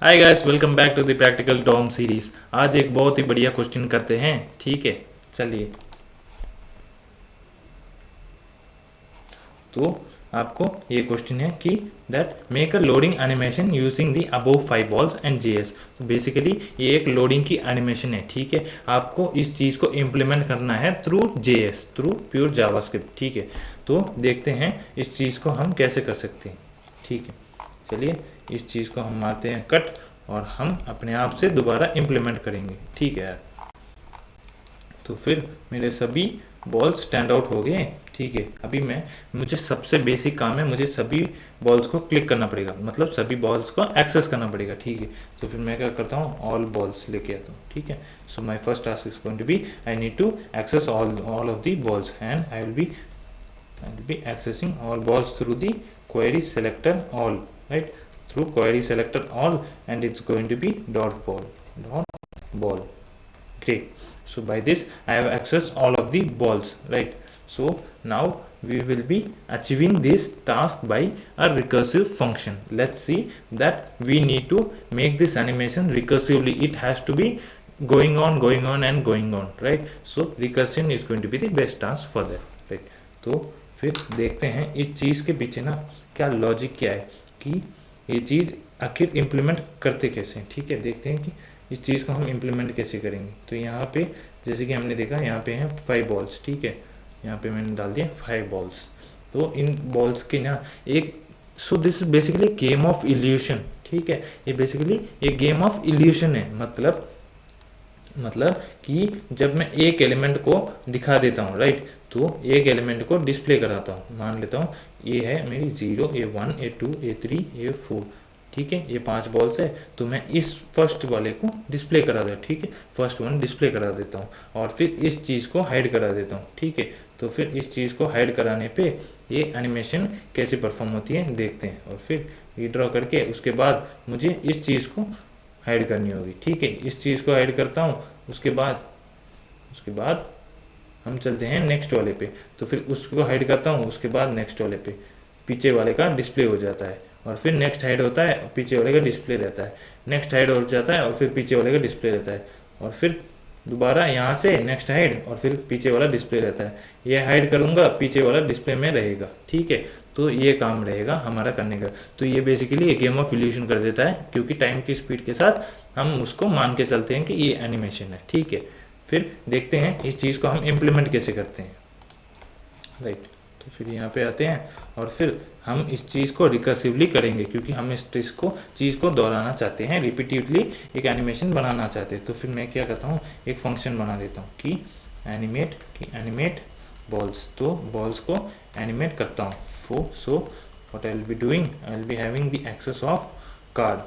Hi guys, welcome back to the practical DOM series. आज एक बहुत ही बढ़िया क्वेश्चन करते हैं। ठीक है, चलिए। तो आपको ये क्वेश्चन है कि that make a loading animation using the above 5 balls and JS. तो बेसिकली ये एक लोडिंग की एनिमेशन है। ठीक है, आपको इस चीज़ को इम्प्लीमेंट करना है through JS, through pure JavaScript. ठीक है, तो देखते हैं इस चीज़ को हम कैसे कर सकते हैं। ठीक है, चलिए इस चीज़ को हम मारते हैं कट और हम अपने आप से दोबारा इम्प्लीमेंट करेंगे। ठीक है यार, तो फिर मेरे सभी बॉल्स स्टैंड आउट हो गए। ठीक है, अभी मुझे सबसे बेसिक काम है, मुझे सभी बॉल्स को क्लिक करना पड़ेगा, मतलब सभी बॉल्स को एक्सेस करना पड़ेगा। ठीक है, तो फिर मैं क्या करता हूँ, ऑल बॉल्स लेके आता हूँ। ठीक है, so my first task is going to be I need to access all of the balls and I will be accessing all balls through the query selector all, right? Through query selector all, and it's going to be dot ball. Great. So by this I have accessed all of the balls, right? So now we will be achieving this task by a recursive function. Let's see that we need to make this animation recursively. It has to be going on and going on, right? So recursion is going to be the best task for that, right? तो फिर देखते हैं इस चीज़ के पीछे ना क्या logic क्या है कि ये चीज़ आखिर इम्प्लीमेंट करते कैसे हैं। ठीक है, देखते हैं कि इस चीज़ को हम इम्प्लीमेंट कैसे करेंगे। तो यहाँ पे जैसे कि हमने देखा, यहाँ पे हैं 5 बॉल्स। ठीक है, यहाँ पे मैंने डाल दिया 5 बॉल्स। तो इन बॉल्स के ना एक, so this is basically game of evolution. ठीक है, ये बेसिकली एक गेम ऑफ इल्यूशन है। मतलब कि जब मैं एक एलिमेंट को दिखा देता हूँ, राइट, तो एक एलिमेंट को डिस्प्ले कराता हूँ। मान लेता हूँ ये है मेरी 0, A1, A2, A3, A4। ठीक है, ये 5 बॉल्स है, तो मैं इस फर्स्ट वाले को डिस्प्ले करा देता हूँ। ठीक है, फर्स्ट वन डिस्प्ले करा देता हूँ और फिर इस चीज़ को हाइड करा देता हूँ। ठीक है, तो फिर इस चीज़ को हाइड कराने पे ये एनिमेशन कैसे परफॉर्म होती है देखते हैं। और फिर विड्रॉ करके उसके बाद मुझे इस चीज़ को हाइड करनी होगी। ठीक है, इस चीज़ को हाइड करता हूँ। उसके बाद हम चलते हैं नेक्स्ट वाले पे। तो फिर उसको हाइड करता हूँ, उसके बाद नेक्स्ट वाले पे पीछे वाले का डिस्प्ले हो जाता है और फिर नेक्स्ट हाइड होता है, पीछे वाले का डिस्प्ले रहता है। नेक्स्ट हाइड हो जाता है और फिर पीछे वाले का डिस्प्ले रहता है और फिर दोबारा यहाँ से नेक्स्ट हाइड और फिर पीछे वाला डिस्प्ले रहता है। ये हाइड करूँगा, पीछे वाला डिस्प्ले में रहेगा। ठीक है, तो ये काम रहेगा हमारा करने का। तो ये बेसिकली एक गेम ऑफ इल्यूशन कर देता है, क्योंकि टाइम की स्पीड के साथ हम उसको मान के चलते हैं कि ये एनिमेशन है। ठीक है, फिर देखते हैं इस चीज़ को हम इम्प्लीमेंट कैसे करते हैं, राइट। तो फिर यहाँ पे आते हैं और फिर हम इस चीज़ को रिकर्सिवली करेंगे, क्योंकि हम इस चीज़ को दोहराना चाहते हैं, रिपीटिवली एक एनिमेशन बनाना चाहते हैं। तो फिर मैं क्या करता हूँ, एक फंक्शन बना देता हूँ कि एनिमेट बॉल्स। तो बॉल्स को एनिमेट करता हूँ। So what I will be doing, I will be having the access of card,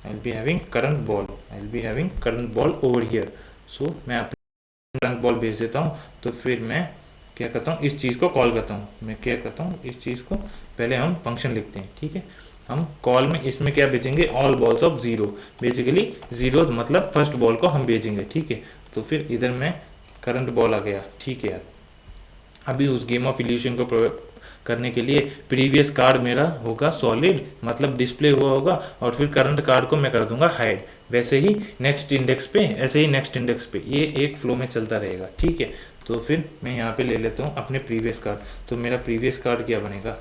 I will be having current ball over here. So मैं करंट बॉल भेज देता हूँ। तो फिर मैं क्या करता हूँ, इस चीज़ को कॉल करता हूँ। मैं क्या करता हूँ, इस चीज़ को पहले हम फंक्शन लिखते हैं। ठीक है, हम कॉल में इसमें क्या भेजेंगे, ऑल बॉल्स ऑफ 0। बेसिकली 0 मतलब फर्स्ट बॉल को हम भेजेंगे। ठीक है, तो फिर इधर में करंट बॉल आ गया। ठीक है यार, अभी उस गेम ऑफ इल्यूशन को करने के लिए प्रीवियस कार्ड मेरा होगा सॉलिड, मतलब डिस्प्ले हुआ होगा, और फिर करंट कार्ड को मैं कर दूंगा हाइड। वैसे ही नेक्स्ट इंडेक्स पे, ऐसे ही नेक्स्ट इंडेक्स पे, ये एक फ्लो में चलता रहेगा। ठीक है, तो फिर मैं यहाँ पे ले लेता हूँ अपने प्रीवियस कार्ड। तो मेरा प्रीवियस कार्ड क्या बनेगा,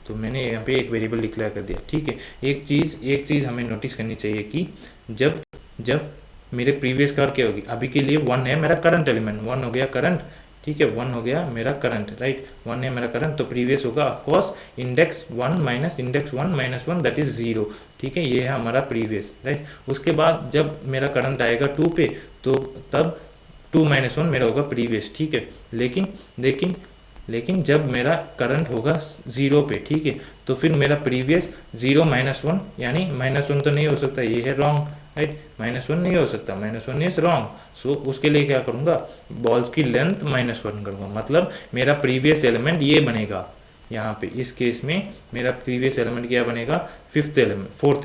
तो मैंने यहाँ पे एक वेरिएबल डिक्लेयर कर दिया। ठीक है, एक चीज़ हमें नोटिस करनी चाहिए कि जब जब मेरे प्रीवियस कार्ड क्या होगी, अभी के लिए 1 है मेरा करंट एलिमेंट, 1 हो गया करंट। ठीक है, 1 हो गया मेरा करंट, राइट, 1 है मेरा करंट। तो प्रीवियस होगा of course index 1 minus index 1 minus 1, that is 0। ठीक है, ये है हमारा प्रीवियस, राइट। उसके बाद जब मेरा करंट आएगा 2 पे, तो तब 2 माइनस 1 मेरा होगा प्रीवियस। ठीक है, लेकिन लेकिन लेकिन जब मेरा करंट होगा 0 पे, ठीक है, तो फिर मेरा प्रीवियस 0 माइनस 1, यानी -1 तो नहीं हो सकता, ये है रॉन्ग, राइट। -1 नहीं हो सकता, -1 इज रॉन्ग। सो उसके लिए क्या करूँगा, बॉल्स की लेंथ -1 करूँगा, मतलब मेरा प्रीवियस एलिमेंट ये बनेगा। यहाँ पे इस केस में मेरा प्रीवियस एलिमेंट क्या बनेगा, फोर्थ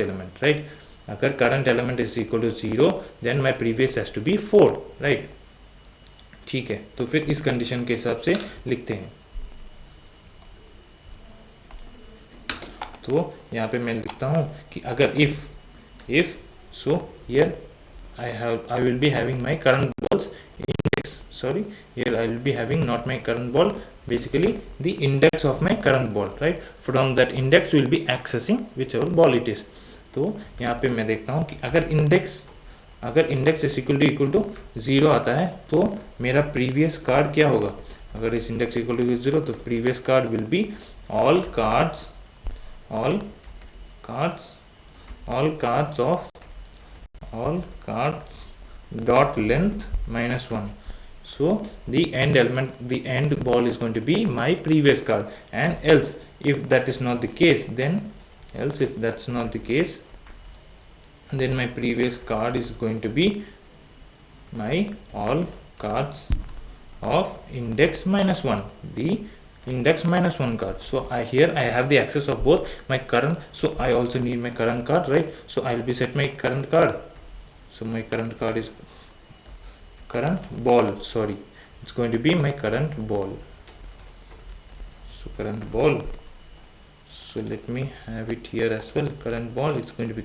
एलिमेंट, राइट। अगर current element is equal to 0, then my previous has to be 4, right. ठीक है, तो फिर इस कंडीशन के हिसाब से लिखते हैं। तो यहाँ पे मैं लिखता हूँ कि अगर if So here I will be having my current balls index. Sorry, here I will be having not my current ball, basically the index of my current ball, right? From that index will be accessing whichever ball it is. तो यहाँ पे मैं देखता हूँ कि अगर index equal to 0 आता है तो मेरा प्रीवियस कार्ड क्या होगा. अगर इस इंडेक्स इक्वल टू 0 तो previous card will be all cards dot length -1. So the end ball is going to be my previous card, and else if that's not the case, then my previous card is going to be my all cards of index -1, the index -1 card. So here I have the access of both my current, so I also need my current card, right? So I will be set my current card. So my current card is current ball, sorry, it's going to be my current ball. So current ball, so let me have it here as well. Current ball, it's going to be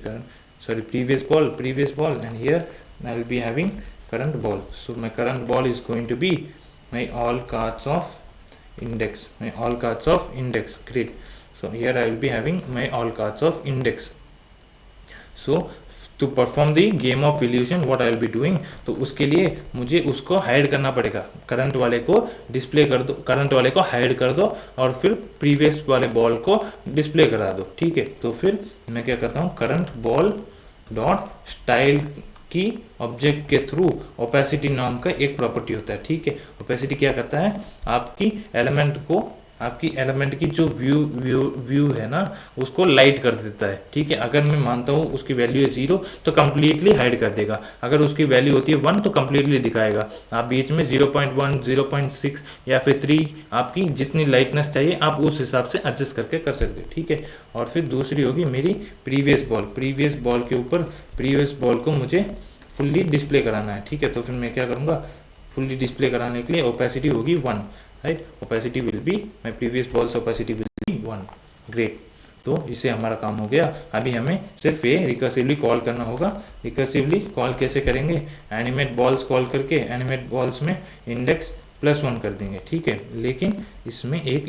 previous ball, and here I will be having current ball. So my current ball is going to be my all cards of index. Great. So here I will be having my all cards of index. So to perform the game of illusion, what I will be doing, तो उसके लिए मुझे उसको hide करना पड़ेगा. Current वाले को display कर दो, करंट वाले को हाइड कर दो, और फिर प्रीवियस वाले बॉल को डिस्प्ले करा दो. ठीक है, तो फिर मैं क्या करता हूँ, करंट बॉल डॉट स्टाइल की ऑब्जेक्ट के थ्रू ओपेसिटी नाम का एक प्रॉपर्टी होता है. ठीक है, ओपेसिटी क्या करता है, आपकी एलिमेंट की जो व्यू है ना, उसको लाइट कर देता है. ठीक है, अगर मैं मानता हूँ उसकी वैल्यू है 0 तो कम्प्लीटली हाइड कर देगा. अगर उसकी वैल्यू होती है 1 तो कम्प्लीटली दिखाएगा. आप बीच में 0.1, 0.6 या फिर 3, आपकी जितनी लाइटनेस चाहिए आप उस हिसाब से एडजस्ट करके कर सकते हो. ठीक है, और फिर दूसरी होगी मेरी प्रीवियस बॉल के ऊपर प्रीवियस बॉल को मुझे फुल्ली डिस्प्ले कराना है. ठीक है, तो फिर मैं क्या करूँगा, फुल्ली डिस्प्ले कराने के लिए ओपेसिटी होगी 1, right. Opacity will be my previous balls opacity will be 1. Great, तो इससे हमारा काम हो गया. अभी हमें सिर्फ ये रिकर्सिवली कॉल करना होगा. रिकर्सिवली कॉल कैसे करेंगे, एनिमेट बॉल्स कॉल करके एनिमेट बॉल्स में इंडेक्स +1 कर देंगे. ठीक है, लेकिन इसमें एक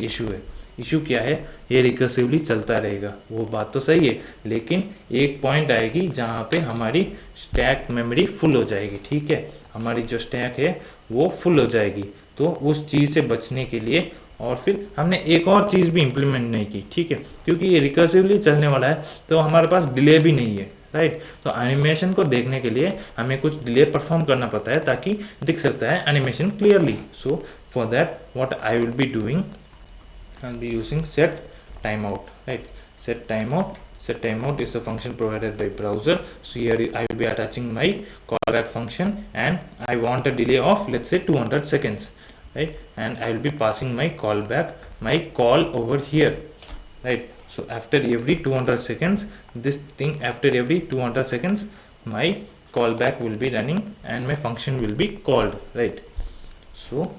इशू क्या है, ये रिकर्सिवली चलता रहेगा, वो बात तो सही है, लेकिन एक पॉइंट आएगी जहाँ पे हमारी स्टैक मेमोरी फुल हो जाएगी. ठीक है, हमारी जो स्टैक है वो फुल हो जाएगी. तो उस चीज़ से बचने के लिए, और फिर हमने एक और चीज़ भी इम्प्लीमेंट नहीं की. ठीक है, क्योंकि ये रिकर्सिवली चलने वाला है तो हमारे पास डिले भी नहीं है, राइट. तो एनिमेशन को देखने के लिए हमें कुछ डिले परफॉर्म करना पड़ता है ताकि दिख सकता है animation clearly. So for that what I will be doing, I'll be using set timeout, right. Set timeout is a function provided by browser. So here I will be attaching my callback function, and I want a delay of, let's say, 200 seconds, right. And I will be passing my call over here, right. So after every 200 seconds, my callback will be running and my function will be called, right. So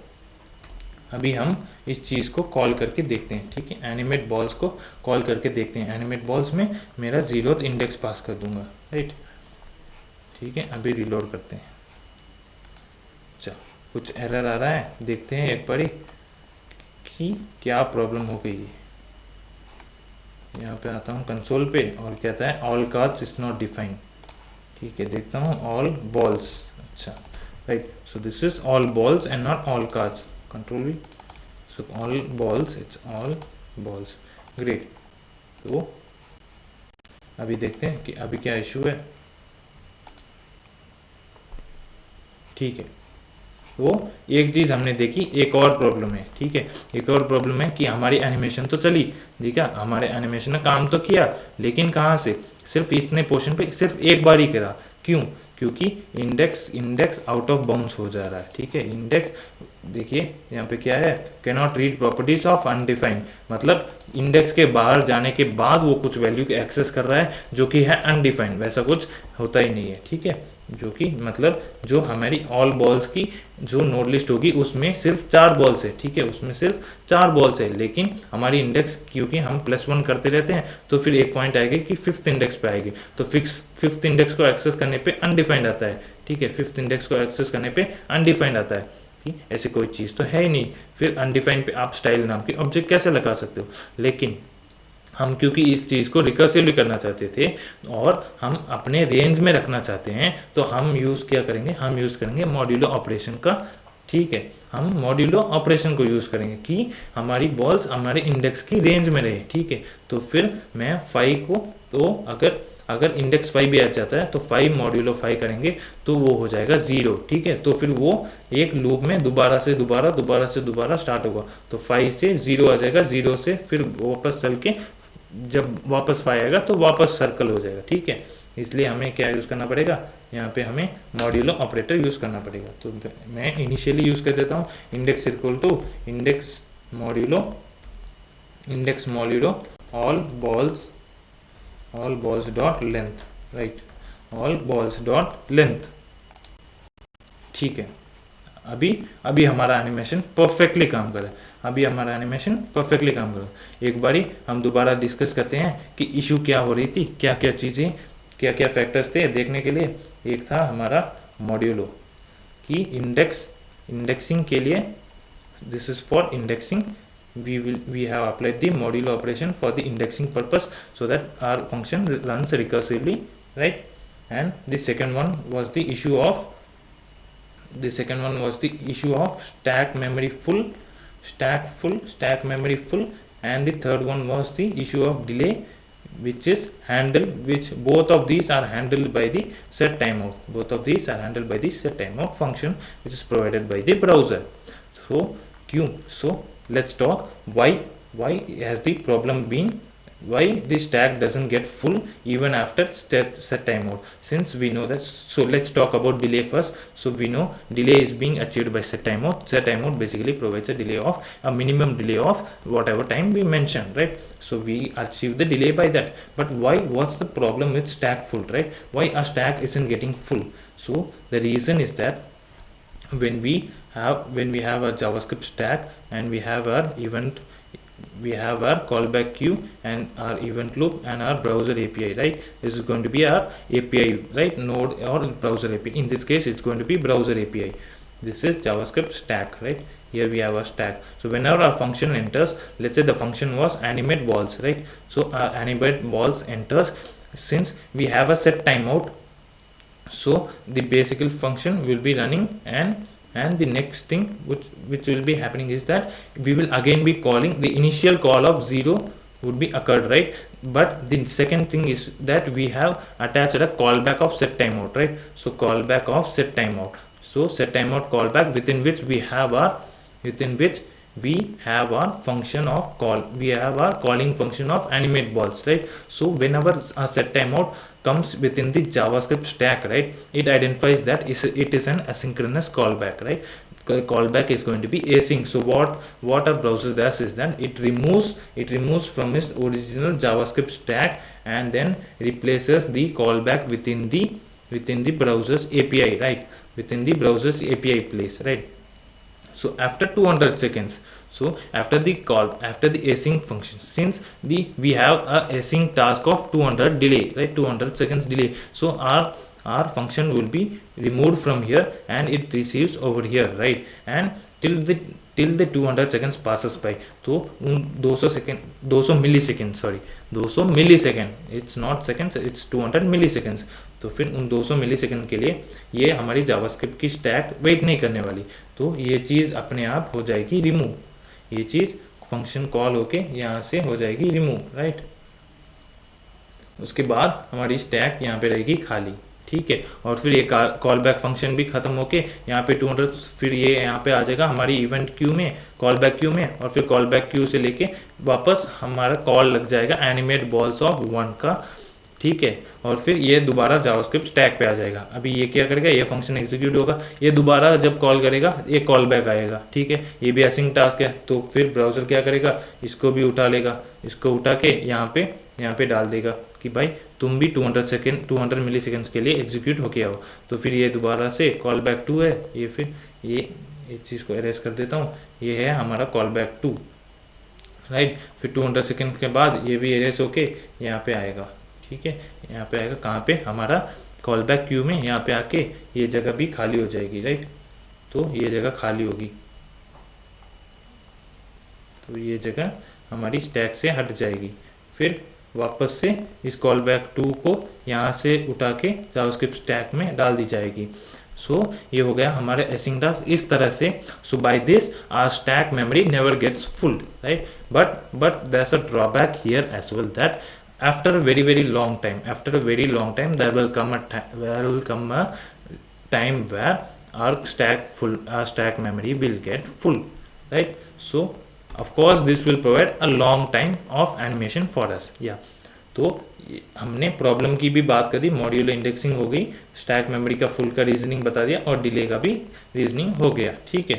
अभी हम इस चीज़ को call करके देखते हैं. ठीक है, animate balls को कॉल करके देखते हैं. एनिमेट बॉल्स में मेरा 0th इंडेक्स पास कर दूंगा, राइट. ठीक है, अभी रिलोड करते हैं. अच्छा, कुछ एरर आ रहा है, देखते हैं एक बारी कि क्या प्रॉब्लम हो गई है. यहाँ पे आता हूँ कंसोल पे और कहता है all cards is not defined. ठीक है, देखता हूँ ऑल बॉल्स. अच्छा, right. So this is all balls and not all cards. Control V. So all balls, it's all balls. Great. तो अभी देखते हैं कि अभी क्या इशू है. ठीक है, वो एक चीज़ हमने देखी, एक और प्रॉब्लम है. ठीक है, एक और प्रॉब्लम है कि हमारी एनिमेशन तो चली, ठीक है, हमारे एनिमेशन ने काम तो किया, लेकिन कहाँ से, सिर्फ इतने पोर्शन पे सिर्फ एक बार ही करा. क्यों, क्योंकि इंडेक्स आउट ऑफ बाउंड्स हो जा रहा है. ठीक है, इंडेक्स देखिए यहाँ पे क्या है, cannot read properties of undefined, मतलब इंडेक्स के बाहर जाने के बाद वो कुछ वैल्यू को एक्सेस कर रहा है जो कि है अनडिफाइंड, वैसा कुछ होता ही नहीं है। ठीक है, जो कि मतलब जो हमारी ऑल बॉल्स की जो नोड लिस्ट होगी उसमें सिर्फ 4 बॉल्स है। ठीक है, उसमें सिर्फ 4 बॉल्स है, लेकिन हमारी इंडेक्स क्योंकि हम +1 करते रहते हैं तो फिर एक पॉइंट आएगी कि 5th इंडेक्स पे आएगी, तो फिफ्थ इंडेक्स को एक्सेस करने पे अनडिफाइंड आता है। ठीक है, 5th इंडेक्स को एक्सेस करने पे अनडिफाइंड आता है कि ऐसी कोई चीज़ तो है ही नहीं, फिर अनडिफाइंड पे आप स्टाइल नाम की ऑब्जेक्ट कैसे लगा सकते हो। लेकिन हम क्योंकि इस चीज़ को रिकर्सिवली करना चाहते थे और हम अपने रेंज में रखना चाहते हैं, तो हम यूज़ क्या करेंगे, हम यूज़ करेंगे मॉड्यूलो ऑपरेशन का। ठीक है, हम मॉड्यूलो ऑपरेशन को यूज़ करेंगे कि हमारी बॉल्स हमारे इंडेक्स की रेंज में रहे। ठीक है, तो फिर मैं 5 को, तो अगर अगर इंडेक्स 5 भी आ जाता है तो 5 मॉड्यूलो 5 करेंगे तो वो हो जाएगा 0। ठीक है, तो फिर वो एक लूप में दोबारा से दोबारा स्टार्ट होगा, तो 5 से 0 आ जाएगा, 0 से फिर वापस चल के जब वापस 5 आएगा तो वापस सर्कल हो जाएगा। ठीक है, इसलिए हमें क्या यूज़ करना पड़ेगा, यहाँ पे हमें मॉड्यूलो ऑपरेटर यूज़ करना पड़ेगा। तो मैं इनिशियली यूज़ कर देता हूँ index equal to index modulo all balls dot length, right, all balls dot length. ठीक है, अभी हमारा एनिमेशन परफेक्टली काम कर रहा है। एक बारी हम दोबारा डिस्कस करते हैं कि इशू क्या हो रही थी, क्या क्या चीज़ें, क्या क्या फैक्टर्स थे देखने के लिए। एक था हमारा मॉड्यूलो की इंडेक्सिंग के लिए, this is for indexing, we have applied the modulo operation for the indexing purpose so that our function runs recursively, right? And the second one was the issue of stack memory full, stack memory full, and the third one was the issue of delay, which both of these are handled by the set timeout function, which is provided by the browser. So let's talk why has the problem been, why the stack doesn't get full even after set timeout, since we know that. So let's talk about delay first. So we know delay is being achieved by set timeout basically provides a delay of a minimum delay of whatever time we mentioned, right? So we achieve the delay by that. But what's the problem with stack full, right? Why a stack isn't getting full? So the reason is that when we have a JavaScript stack and we have our callback queue and our event loop and our browser API, right? This is going to be our API, right? Node or browser API. In this case, it's going to be browser API. This is JavaScript stack, right? Here we have a stack. So whenever our function enters, let's say the function was animate balls, right? So our animate balls enters, since we have a set timeout, so the basic function will be running, and the next thing which will be happening is that we will again be calling the initial call of 0 would be occurred, right? But the second thing is that we have attached a callback of set timeout, right? So callback of set timeout, so set timeout callback within which we have our function of call, we have our calling function of animate balls, right? So whenever a set timeout comes within the JavaScript stack, right, it identifies that it is an asynchronous callback, right? Callback is going to be async. So what a browser does is that it removes from its original JavaScript stack and then replaces the callback within the browser's API, right? Within the browser's API place, right? So after 200 seconds, so after the async function, since we have a async task of 200 delay, right? 200 seconds delay. So our function will be removed from here and it receives over here, right? And till the 200 seconds passes by, तो उन 200 millisecond, it's not seconds, it's 200 मिलीसेकेंड्स। तो फिर उन 200 millisecond के लिए ये हमारी JavaScript की स्टैक वेट नहीं करने वाली, तो ये चीज़ अपने आप हो जाएगी रिमूव, ये चीज़ फंक्शन कॉल होके यहाँ से हो जाएगी रिमूव, राइट? उसके बाद हमारी स्टैक यहाँ पे रहेगी खाली, ठीक है। और फिर ये कॉल बैक फंक्शन भी खत्म होके यहाँ पे 200, फिर ये यहाँ पे आ जाएगा हमारी इवेंट क्यू में, कॉल बैक क्यू में, और फिर कॉल बैक क्यू से लेके वापस हमारा कॉल लग जाएगा एनिमेट बॉल्स ऑफ 1 का ठीक है। और फिर ये दोबारा जावास्क्रिप्ट स्टैक पे आ जाएगा। अभी ये क्या करेगा, ये फंक्शन एग्जीक्यूट होगा, ये दोबारा जब कॉल करेगा ये कॉल बैक आएगा, ठीक है। ये भी असिंक टास्क है, तो फिर ब्राउज़र क्या करेगा, इसको भी उठा लेगा, इसको उठा के यहाँ पे डाल देगा कि भाई तुम भी 200 मिली सेकेंड्स के लिए एग्जीक्यूट होके आओ। तो फिर ये दोबारा से कॉल बैक टू है, ये फिर ये इस चीज़ को एरेज कर देता हूँ, ये है हमारा कॉल बैक टू, राइट। फिर 200 सेकेंड के बाद ये भी एरेज होके यहाँ पे आएगा, ठीक है। यहाँ पे आएगा कहाँ पे, हमारा कॉल बैक क्यू में, यहाँ पे आके ये जगह भी खाली हो जाएगी, राइट। तो ये जगह खाली होगी, तो ये जगह हमारी स्टैक से हट जाएगी। फिर वापस से इस कॉल बैक टू को यहाँ से उठा के जावास्क्रिप्ट स्टैक में डाल दी जाएगी। सो ये हो गया हमारे एसिंक टास्क इस तरह से। So by this our stack memory never gets full, right. But there's a drawback here as well, that after a very long time, there will come a time where our stack memory will get full, right. So of course this will provide a long time of animation for us, yeah. तो हमने problem की भी बात करी, modular indexing हो गई, stack memory का full का रीजनिंग बता दिया और डिले का भी रीजनिंग हो गया, ठीक है।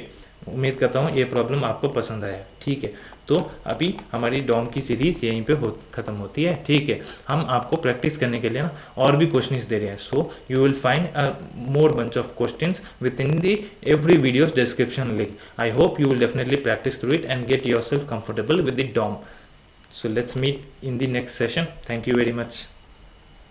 उम्मीद करता हूँ ये प्रॉब्लम आपको पसंद आया, ठीक है। तो अभी हमारी डॉम की सीरीज यहीं पे ख़त्म होती है, ठीक है। हम आपको प्रैक्टिस करने के लिए ना और भी क्वेश्चंस दे रहे हैं। So you will find a more bunch of questions with in the every videos description link. I hope you will definitely practice through it and get yourself comfortable with the DOM. So let's meet in the next session. Thank you very much.